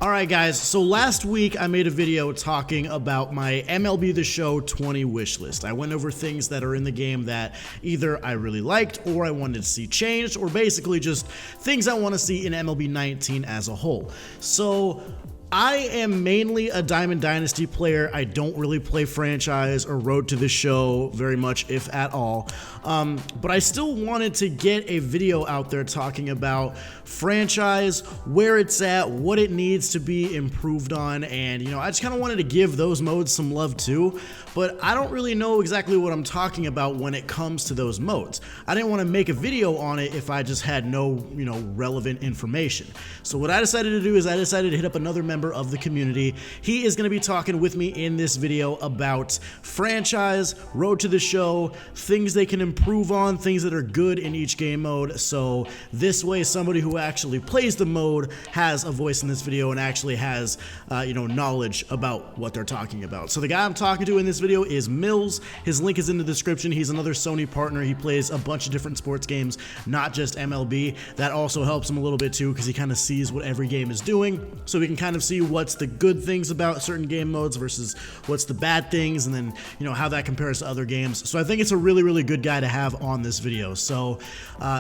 All right, guys. So last week I made a video talking about my MLB The Show 20 wish list. I went over things that are in the game that either I really liked or I wanted to see changed, or basically just things I want to see in MLB 19 as a whole. So I am mainly a Diamond Dynasty player. I don't really play franchise or Road to the Show very much, if at all. But I still wanted to get a video out there talking about franchise, where it's at, what it needs to be improved on, and I just kind of wanted to give those modes some love too. But I don't really know exactly what I'm talking about when it comes to those modes. I didn't want to make a video on it if I just had no, relevant information. So what I decided to do is I decided to hit up another member of the community. He is going to be talking with me in this video about franchise, Road to the Show, things they can improve on, things that are good in each game mode. So this way, somebody who actually plays the mode has a voice in this video and actually has, knowledge about what they're talking about. So the guy I'm talking to in this video is Mills. His link is in the description. He's another Sony partner. He plays a bunch of different sports games, not just MLB. That also helps him a little bit too, because he kind of sees what every game is doing. So we can kind of see what's the good things about certain game modes versus what's the bad things, and then how that compares to other games. So I think it's a really, really good guy to have on this video. So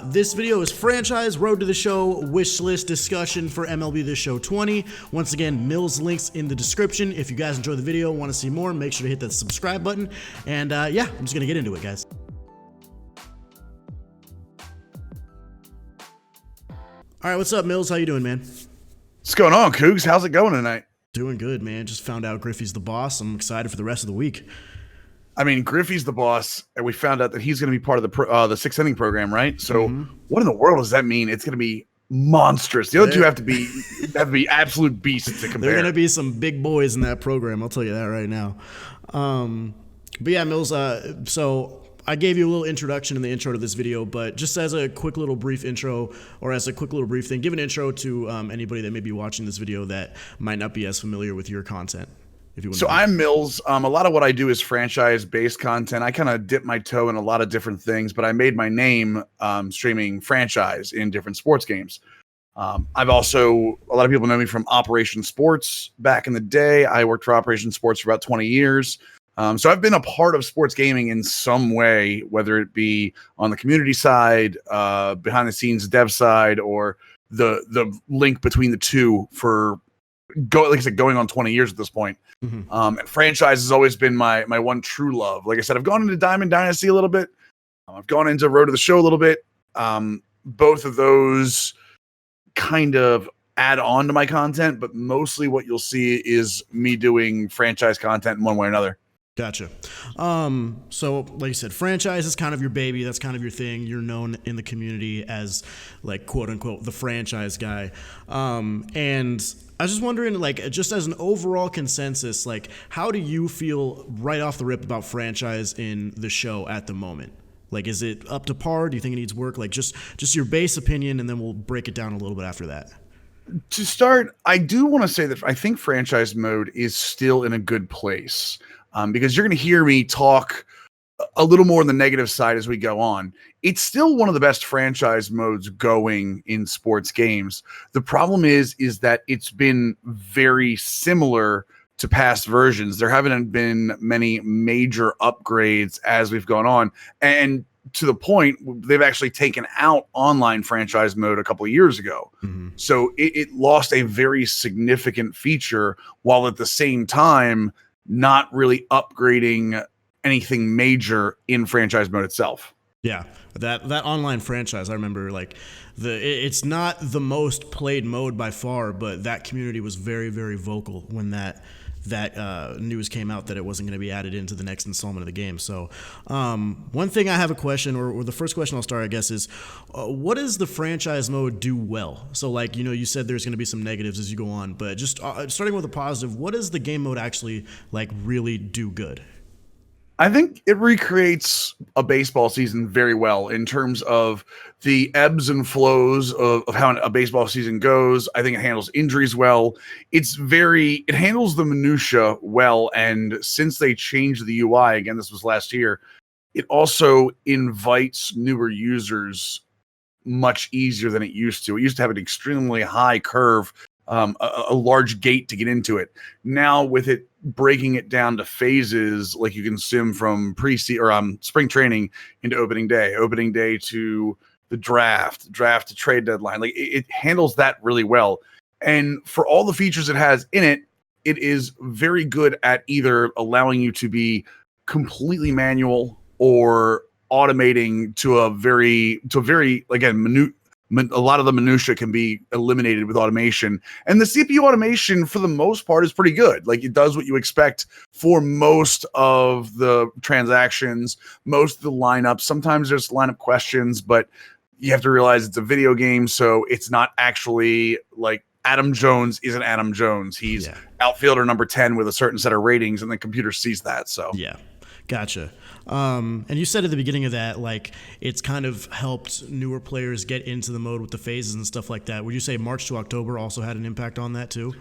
this video is franchise, Road to the Show, wish list discussion for MLB The Show 20. Once again, Mills links in the description. If you guys enjoy the video, want to see more, make sure to hit that subscribe button. And yeah, I'm just gonna get into it, guys. All right, what's up, Mills? How you doing, man? What's going on, Cougs? How's it going tonight? Doing good, man. Just found out Griffey's the boss. I'm excited for the rest of the week. I mean, Griffey's the boss, and we found out that he's going to be part of the sixth inning program, right? So, what in the world does that mean? It's going to be monstrous. The other two have to be absolute beasts to compare. There are going to be some big boys in that program. I'll tell you that right now. But yeah, Mills. So I gave you a little introduction in the intro to this video, but just as a quick little brief intro, or as a quick little brief thing, give an intro to anybody that may be watching this video that might not be as familiar with your content. If you want. So I'm Mills. A lot of what I do is franchise-based content. I kind of dip my toe in a lot of different things, but I made my name streaming franchise in different sports games. I've also, a lot of people know me from Operation Sports back in the day. I worked for Operation Sports for about 20 years. So I've been a part of sports gaming in some way, whether it be on the community side, behind the scenes dev side, or the link between the two for like I said, going on 20 years at this point. And franchise has always been my one true love. Like I said, I've gone into Diamond Dynasty a little bit. I've gone into Road to the Show a little bit. Both of those kind of add on to my content, but mostly what you'll see is me doing franchise content in one way or another. Gotcha. So like you said, franchise is kind of your baby. That's kind of your thing. You're known in the community as, like, quote unquote, the franchise guy. And I was just wondering, like, just as an overall consensus, like, how do you feel right off the rip about franchise in the show at the moment? Like, is it up to par? Do you think it needs work? Like, just your base opinion, and then we'll break it down a little bit after that. To start, I do want to say that I think franchise mode is still in a good place. Because you're going to hear me talk a little more on the negative side as we go on. It's still one of the best franchise modes going in sports games. The problem is that it's been very similar to past versions. There haven't been many major upgrades as we've gone on. And to the point, they've actually taken out online franchise mode a couple of years ago. So it lost a very significant feature, while at the same time not really upgrading anything major in franchise mode itself. Yeah, that online franchise, I remember, like, it's not the most played mode by far, but that community was very, very vocal when that news came out that it wasn't going to be added into the next installment of the game. So one thing I have a question, or the first question I'll start, I guess, is what does the franchise mode do well? So, like, you said there's going to be some negatives as you go on, but just starting with a positive, what does the game mode actually, like, really do good? I think it recreates a baseball season very well in terms of the ebbs and flows of how a baseball season goes. I think it handles injuries well. It handles the minutia well. And since they changed the UI, again, this was last year, it also invites newer users much easier than it used to. It used to have an extremely high curve a large gate to get into it. Now with it breaking it down to phases, like you can sim from spring training into opening day to the draft to trade deadline. Like it handles that really well. And for all the features it has in it, it is very good at either allowing you to be completely manual or automating to a very again, a lot of the minutia can be eliminated with automation. And the CPU automation, for the most part, is pretty good. Like, it does what you expect for most of the transactions, most of the lineups. Sometimes there's lineup questions, but you have to realize it's a video game, so it's not actually like Adam Jones isn't Adam Jones. He's outfielder number 10 with a certain set of ratings, and the computer sees that. So yeah. Gotcha. And you said at the beginning of that, like, it's kind of helped newer players get into the mode with the phases and stuff like that. Would you say March to October also had an impact on that too?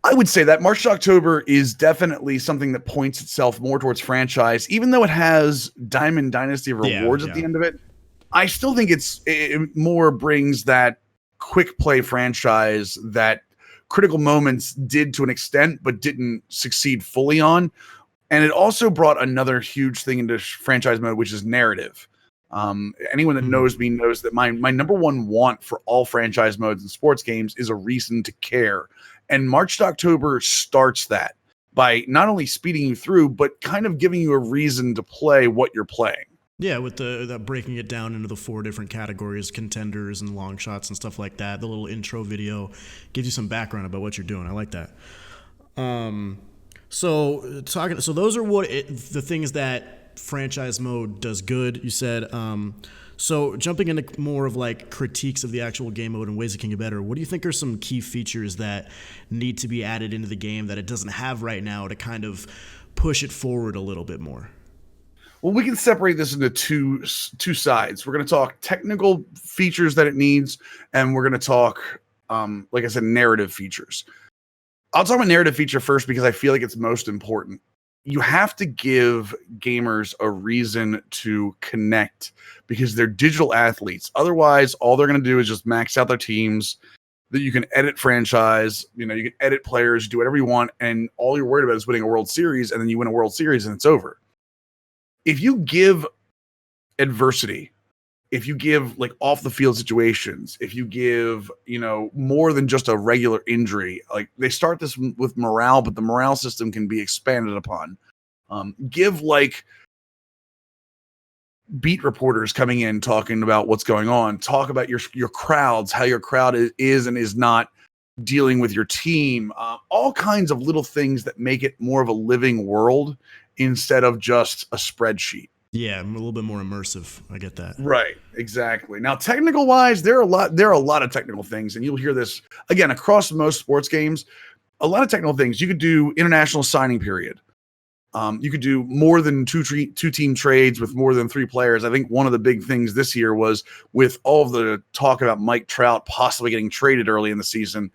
I would say that March to October is definitely something that points itself more towards franchise, even though it has Diamond Dynasty rewards at the end of it. I still think it more brings that quick play franchise that Critical Moments did to an extent, but didn't succeed fully on. And it also brought another huge thing into franchise mode, which is narrative. Anyone that knows me knows that my number one want for all franchise modes in sports games is a reason to care. And March to October starts that by not only speeding you through, but kind of giving you a reason to play what you're playing. Yeah, with the breaking it down into the 4 different categories, contenders and long shots and stuff like that. The little intro video gives you some background about what you're doing. I like that. So those are the things that franchise mode does good, you said. So jumping into more of like critiques of the actual game mode and ways it can get better, what do you think are some key features that need to be added into the game that it doesn't have right now to kind of push it forward a little bit more? Well, we can separate this into two sides. We're going to talk technical features that it needs, and we're going to talk, like I said, narrative features. I'll talk about narrative feature first because I feel like it's most important. You have to give gamers a reason to connect because they're digital athletes. Otherwise, all they're going to do is just max out their teams. That you can edit franchise, you can edit players, do whatever you want, and all you're worried about is winning a World Series, and then you win a World Series and it's over. If you give adversity, if you give like off the field situations, if you give, more than just a regular injury, like they start this with morale, but the morale system can be expanded upon. Give like beat reporters coming in, talking about what's going on, talk about your crowds, how your crowd is and is not dealing with your team, all kinds of little things that make it more of a living world instead of just a spreadsheet. Yeah, a little bit more immersive. I get that. Right, exactly. Now, technical wise, there are a lot of technical things, and you'll hear this again across most sports games. A lot of technical things. You could do international signing period. You could do more than two team trades with more than 3 players. I think one of the big things this year was with all of the talk about Mike Trout possibly getting traded early in the season.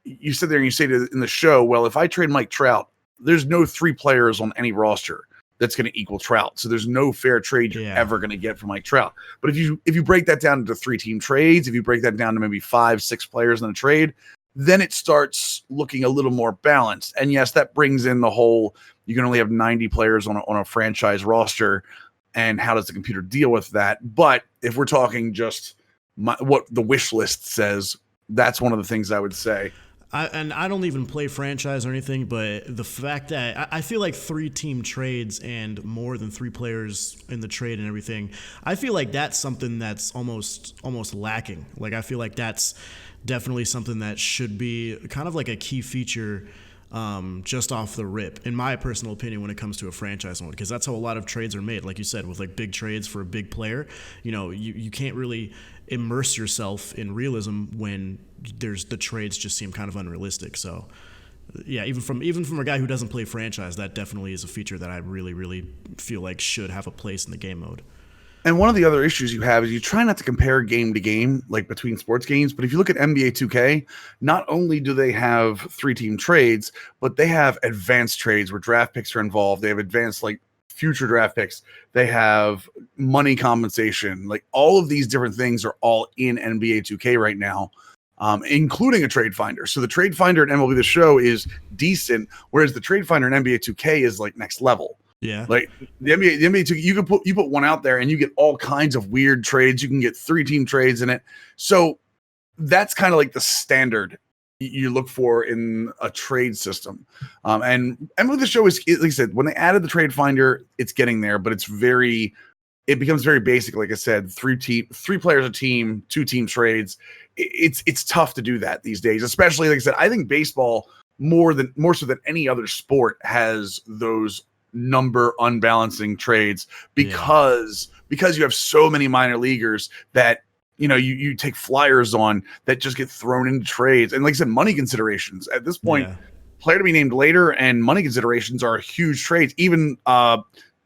You sit there and you say in the show, well, if I trade Mike Trout, there's no 3 players on any roster that's going to equal Trout. So there's no fair trade you're ever going to get for Mike Trout. But if you break that down into 3 team trades, if you break that down to maybe 5-6 players in a trade, then it starts looking a little more balanced. And yes, that brings in the whole, you can only have 90 players on a franchise roster. And how does the computer deal with that? But if we're talking just what the wish list says, that's one of the things I would say. I don't even play franchise or anything, but the fact that I feel like 3 team trades and more than 3 players in the trade and everything, I feel like that's something that's almost lacking. Like, I feel like that's definitely something that should be kind of like a key feature just off the rip, in my personal opinion, when it comes to a franchise mode, because that's how a lot of trades are made. Like you said, with like big trades for a big player, you can't really immerse yourself in realism when the trades just seem kind of unrealistic. So yeah, even from a guy who doesn't play franchise, that definitely is a feature that I really, really feel like should have a place in the game mode. And one of the other issues you have is you try not to compare game to game, like between sports games. But if you look at NBA 2K, not only do they have 3 team trades, but they have advanced trades where draft picks are involved. They have advanced like future draft picks. They have money compensation. Like all of these different things are all in NBA 2K right now. including a trade finder. So the trade finder in MLB The Show is decent, whereas the trade finder in NBA 2K is like next level. Yeah. Like the NBA 2K, you put one out there and you get all kinds of weird trades. You can get 3-team trades in it. So that's kind of like the standard you look for in a trade system. And MLB The Show is, like I said, when they added the trade finder, it's getting there, but it becomes very basic. Like I said, 3 players a team, 2-team trades. It's tough to do that these days, especially like I said, I think baseball more so than any other sport has those number unbalancing trades because you have so many minor leaguers that you take flyers on that just get thrown into trades. And like I said, money considerations at this point, player to be named later and money considerations are huge trades. Even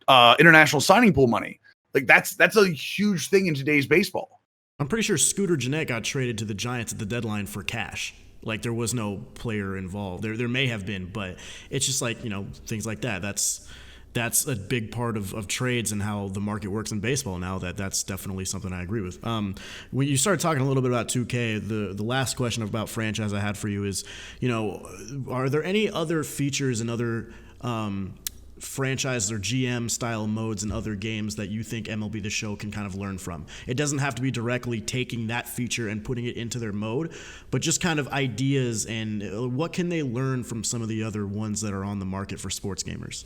international signing pool money. Like that's a huge thing in today's baseball. I'm pretty sure Scooter Gennett got traded to the Giants at the deadline for cash. Like there was no player involved. There may have been, but it's just like, things like that. That's a big part of trades and how the market works in baseball now. That's definitely something I agree with. When you started talking a little bit about 2K, the last question about franchise I had for you is, are there any other features and other franchises or GM style modes and other games that you think MLB The Show can kind of learn from? It doesn't have to be directly taking that feature and putting it into their mode, but just kind of ideas and what can they learn from some of the other ones that are on the market for sports gamers?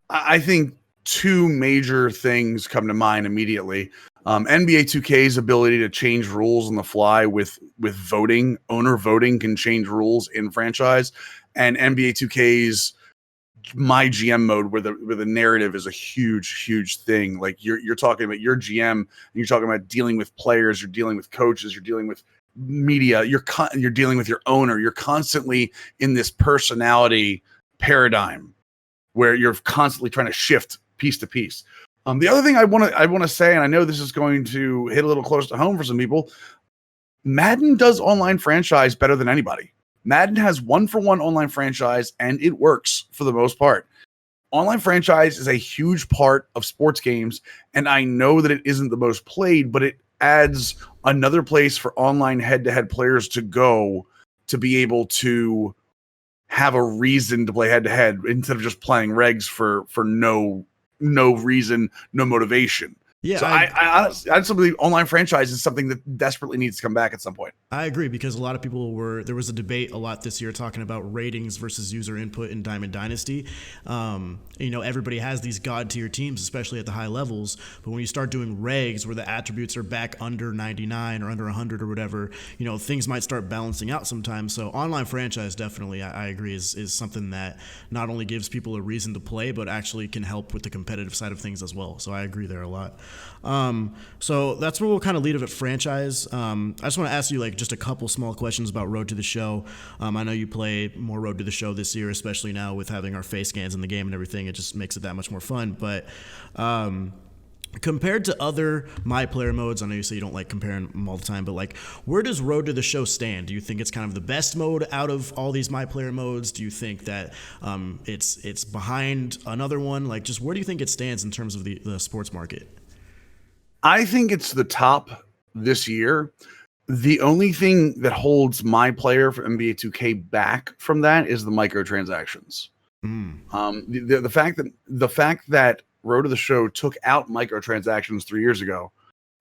I think 2 major things come to mind immediately. NBA 2K's ability to change rules on the fly with voting. Owner voting can change rules in franchise, and NBA 2K's My GM mode where the narrative is a huge thing. Like you're talking about your GM, and you're talking about dealing with players, you're dealing with coaches, you're dealing with media, you're dealing with your owner. You're constantly in this personality paradigm where you're constantly trying to shift piece to piece. The other thing I want to say, and I know this is going to hit a little close to home for some people, Madden does online franchise better than anybody. Madden has 1-for-1 online franchise, and it works for the most part. Online franchise is a huge part of sports games, and I know that it isn't the most played, but it adds another place for online head-to-head players to go to be able to have a reason to play head-to-head instead of just playing regs for no reason, no motivation. Yeah, so I honestly believe online franchise is something that desperately needs to come back at some point. I agree, because a lot of people there was a debate a lot this year talking about ratings versus user input in Diamond Dynasty. Everybody has these god tier teams, especially at the high levels, but when you start doing regs where the attributes are back under 99 or under 100 or whatever, things might start balancing out sometimes. So online franchise definitely, I agree, is something that not only gives people a reason to play, but actually can help with the competitive side of things as well. So I agree there a lot. So that's where we'll kind of lead it at franchise. I just want to ask you just a couple small questions about Road to the Show. I know you play more Road to the Show this year, especially now with having our face scans in the game and everything. It just makes it that much more fun. But compared to other My Player modes, I know you say you don't like comparing them all the time, but where does Road to the Show stand? Do you think it's kind of the best mode out of all these My Player modes? Do you think that it's behind another one? Just where do you think it stands in terms of the sports market? I think it's the top this year. The only thing that holds My Player for NBA 2K back from that is the microtransactions. The fact that Road to the Show took out microtransactions 3 years ago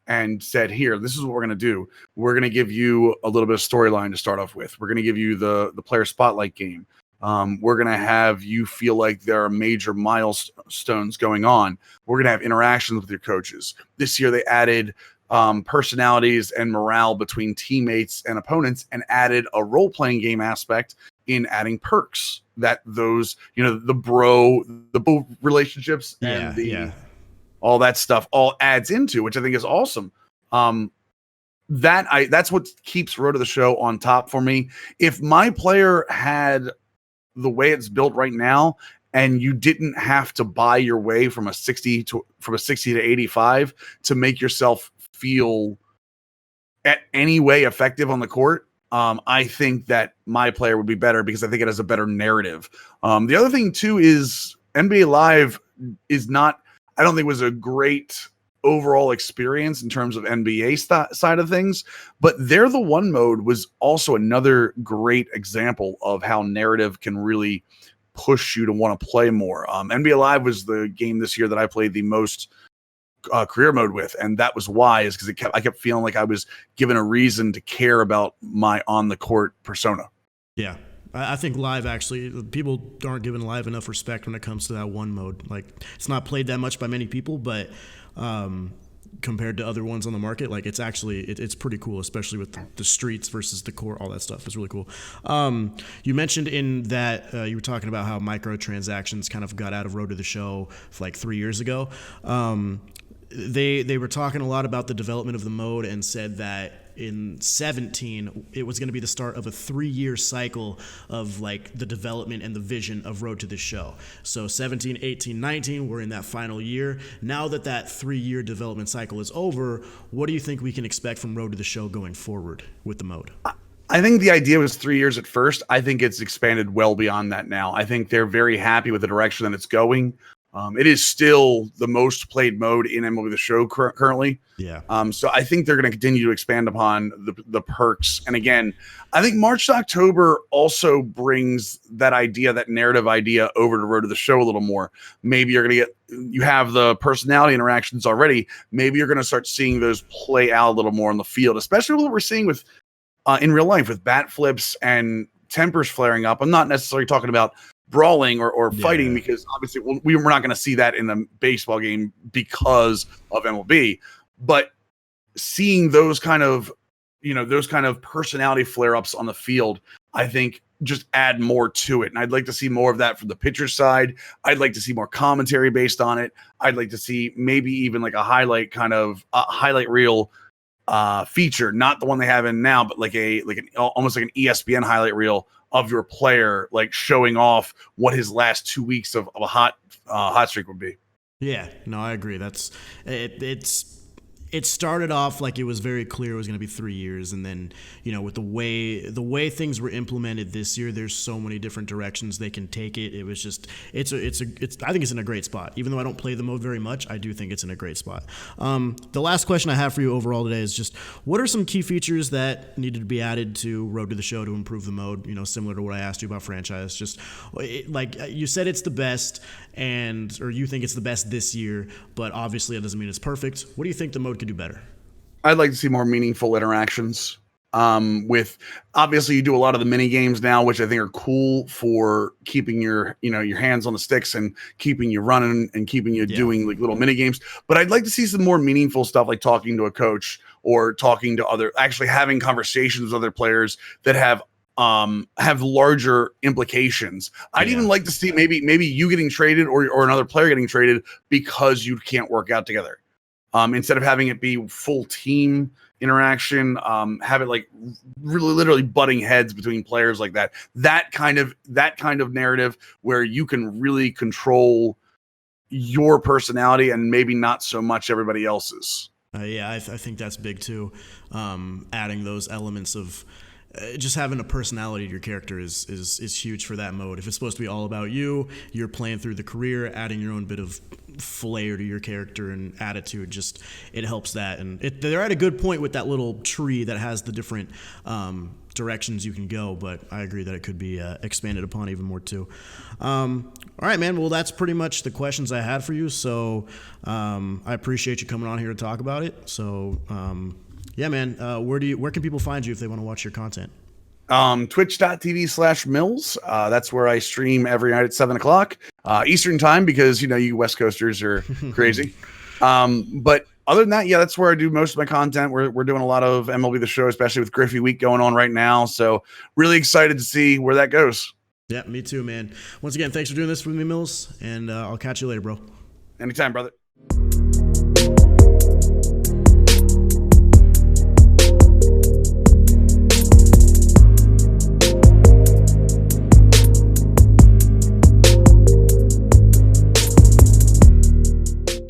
and said, here, this is what we're going to do. We're going to give you a little bit of storyline to start off with. We're going to give you the player spotlight game. We're going to have you feel like there are major milestones going on. We're going to have interactions with your coaches. This year, they added personalities and morale between teammates and opponents and added a role-playing game aspect in adding perks that those, the bro relationships and all that stuff all adds into, which I think is awesome. That's what keeps Road to the Show on top for me. If My Player had the way it's built right now, and you didn't have to buy your way from a 60 to 85 to make yourself feel at any way effective on the court, I think that My Player would be better because I think it has a better narrative. The other thing too is NBA Live is not, I don't think was a great overall experience in terms of NBA side of things. But They're the One mode was also another great example of how narrative can really push you to want to play more. NBA Live was the game this year that I played the most career mode with, and that was why, is because I kept feeling like I was given a reason to care about my on the court persona. Yeah. I think live, actually, people aren't giving live enough respect when it comes to that one mode. Like, it's not played that much by many people, but compared to other ones on the market, like, it's actually it's pretty cool, especially with the streets versus the core, all that stuff is really cool. You mentioned in that you were talking about how microtransactions kind of got out of Road to the Show like 3 years ago. They were talking a lot about the development of the mode and said that in 17 it was going to be the start of a 3-year cycle of like the development and the vision of Road to the Show. So 17, 18, 19, we're in that final year. Now that 3-year development cycle is over, what do you think we can expect from Road to the Show going forward with the mode? I think the idea was 3 years at first. I think it's expanded well beyond that now. I think they're very happy with the direction that it's going. It is still the most played mode in MLB The Show currently. Yeah. So I think they're going to continue to expand upon the perks. And again, I think March to October also brings that idea, that narrative idea, over to Road to the Show a little more. Maybe you're going to you have the personality interactions already. Maybe you're going to start seeing those play out a little more on the field, especially what we're seeing with in real life with bat flips and tempers flaring up. I'm not necessarily talking about brawling or fighting, because obviously we're not going to see that in a baseball game because of MLB, but seeing those kind of personality flare-ups on the field, I think just add more to it. And I'd like to see more of that from the pitcher side. I'd like to see more commentary based on it. I'd like to see maybe even like a highlight reel feature, not the one they have in now, but almost like an ESPN highlight reel of your player, like showing off what his last 2 weeks of a hot streak would be. Yeah, no, I agree. It started off like it was very clear it was going to be 3 years, and then with the way things were implemented this year, there's so many different directions they can take it. It was just I think it's in a great spot. Even though I don't play the mode very much, I do think it's in a great spot. The last question I have for you overall today is just, what are some key features that needed to be added to Road to the Show to improve the mode? Similar to what I asked you about franchise. Just like you said, it's the best, or you think it's the best this year, but obviously it doesn't mean it's perfect. What do you think the mode could do better? I'd like to see more meaningful interactions. With obviously you do a lot of the mini games now, which I think are cool for keeping your hands on the sticks and keeping you running and keeping you doing like little mini games. But I'd like to see some more meaningful stuff, like talking to a coach or talking to actually having conversations with other players that have larger implications. I'd even like to see maybe you getting traded or another player getting traded because you can't work out together. Instead of having it be full team interaction, have it like really literally butting heads between players like that. That kind of narrative where you can really control your personality and maybe not so much everybody else's. I think that's big too. Adding those elements of just having a personality to your character is huge for that mode. If it's supposed to be all about you're playing through the career, adding your own bit of flair to your character and attitude, it helps that. And they're at a good point with that little tree that has the different directions you can go, but I agree that it could be expanded upon even more too. All right, man. Well, that's pretty much the questions I had for you. So I appreciate you coming on here to talk about it. So yeah, man. Where can people find you if they want to watch your content? Twitch.tv/Mills. That's where I stream every night at 7:00 Eastern time, because you West Coasters are crazy. But other than that, that's where I do most of my content. We're doing a lot of MLB The Show, especially with Griffey Week going on right now. So really excited to see where that goes. Yeah, me too, man. Once again, thanks for doing this with me, Mills, and I'll catch you later, bro. Anytime, brother.